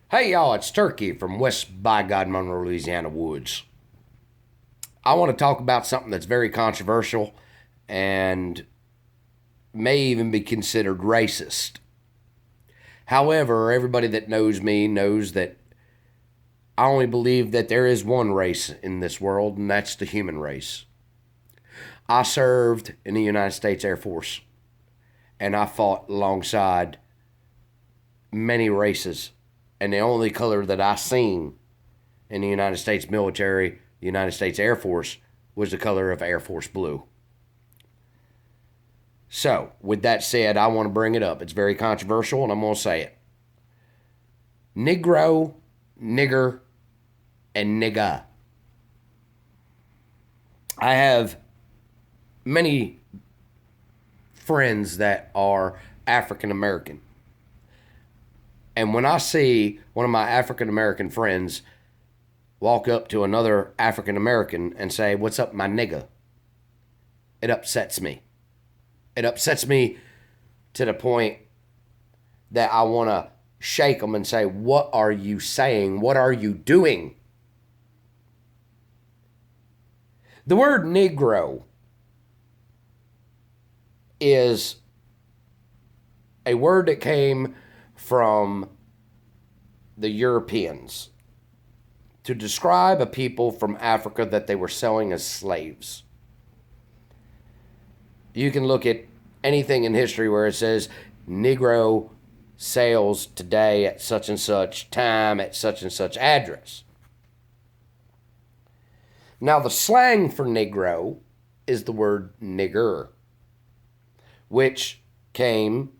Hey y'all, it's Turkey from West by God Monroe, Louisiana woods. I want to talk about something that's very controversial and may even be considered racist. However, everybody that knows me knows that I only believe that there is one race in this world, and that's the human race. I served in the United States Air Force, and I fought alongside many races. And the only color that I seen in the United States military, the United States Air Force, was the color of Air Force blue. So, with that said, I want to bring it up. It's very controversial, and I'm going to say it. Negro, nigger, and nigga. I have many friends that are African American. And when I see one of my African American friends walk up to another African American and say, "What's up, my nigga?" it upsets me. It upsets me to the point that I want to shake them and say, "What are you saying? What are you doing?" The word Negro is a word that came from the Europeans to describe a people from Africa that they were selling as slaves. You can look at anything in history where it says Negro sales today at such and such time at such and such address. Now, the slang for Negro is the word nigger, which came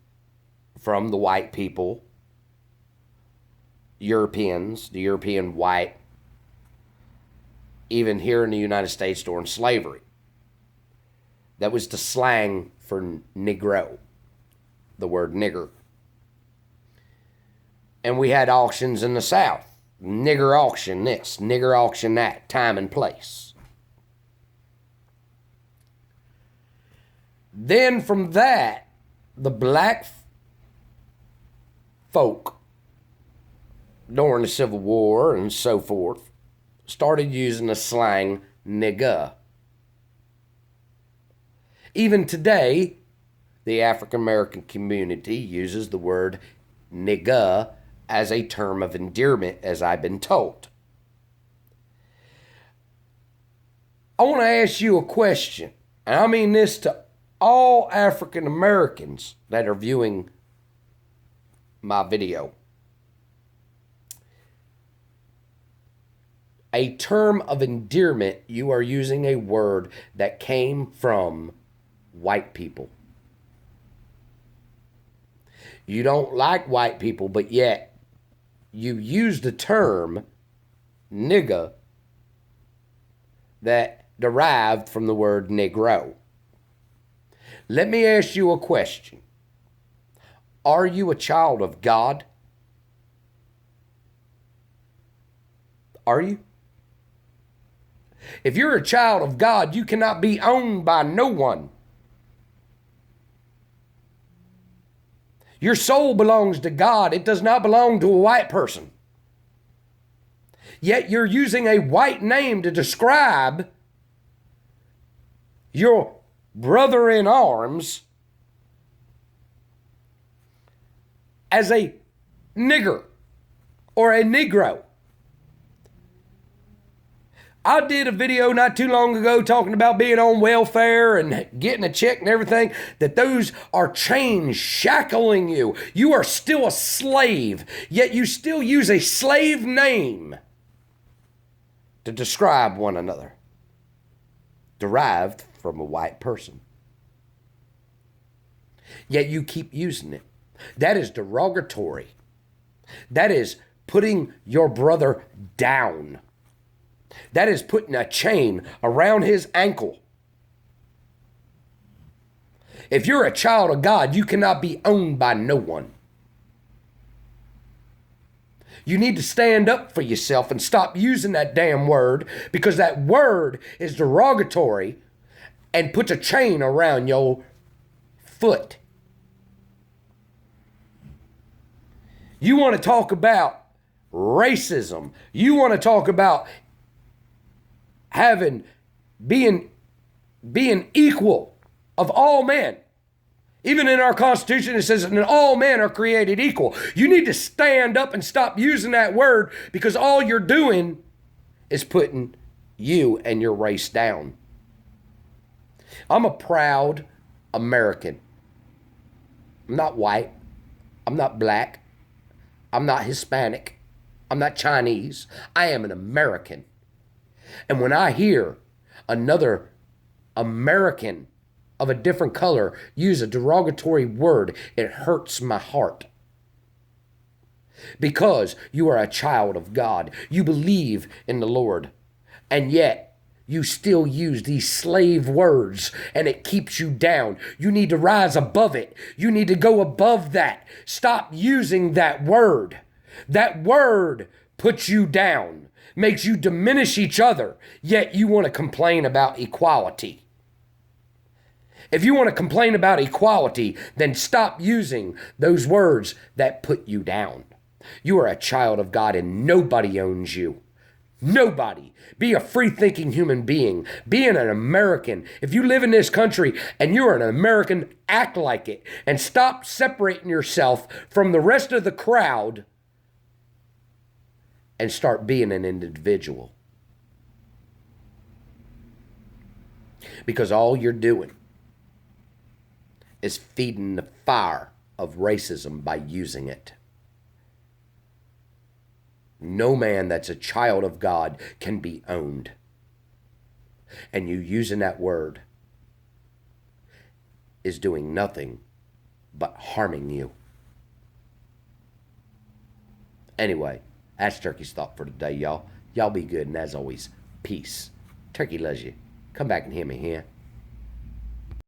from the white people, Europeans, the European white, even here in the United States during slavery. That was the slang for Negro, the word nigger. And we had auctions in the South. Nigger auction this, nigger auction that, time and place. Then from that, the black folk during the Civil War and so forth started using the slang nigga. Even today, the African American community uses the word nigga as a term of endearment, as I've been told. I want to ask you a question, and I mean this to all African Americans that are viewing my video. A term of endearment, you are using a word that came from white people. You don't like white people, but yet you use the term nigga that derived from the word Negro. Let me ask you a question. Are you a child of God? Are you? If you're a child of God, you cannot be owned by no one. Your soul belongs to God. It does not belong to a white person. Yet you're using a white name to describe your brother in arms as a nigger or a Negro. I did a video not too long ago talking about being on welfare and getting a check and everything, that those are chains shackling you. You are still a slave, yet you still use a slave name to describe one another, derived from a white person. Yet you keep using it. That is derogatory. That is putting your brother down. That is putting a chain around his ankle. If you're a child of God, you cannot be owned by no one. You need to stand up for yourself and stop using that damn word, because that word is derogatory and puts a chain around your foot. You want to talk about racism. You want to talk about having being equal of all men. Even in our Constitution, it says that all men are created equal. You need to stand up and stop using that word, because all you're doing is putting you and your race down. I'm a proud American. I'm not white. I'm not black. I'm not Hispanic. I'm not Chinese. I am an American. And when I hear another American of a different color use a derogatory word, it hurts my heart. Because you are a child of God. You believe in the Lord. And yet, you still use these slave words, and it keeps you down. You need to rise above it. You need to go above that. Stop using that word. That word puts you down, makes you diminish each other, yet you want to complain about equality. If you want to complain about equality, then stop using those words that put you down. You are a child of God, and nobody owns you. Nobody. Be a free-thinking human being. Being an American. If you live in this country and you're an American, act like it. And stop separating yourself from the rest of the crowd and start being an individual. Because all you're doing is feeding the fire of racism by using it. No man that's a child of God can be owned. And you using that word is doing nothing but harming you. Anyway, that's Turkey's thought for today, y'all. Y'all be good, and as always, peace. Turkey loves you. Come back and hear me here.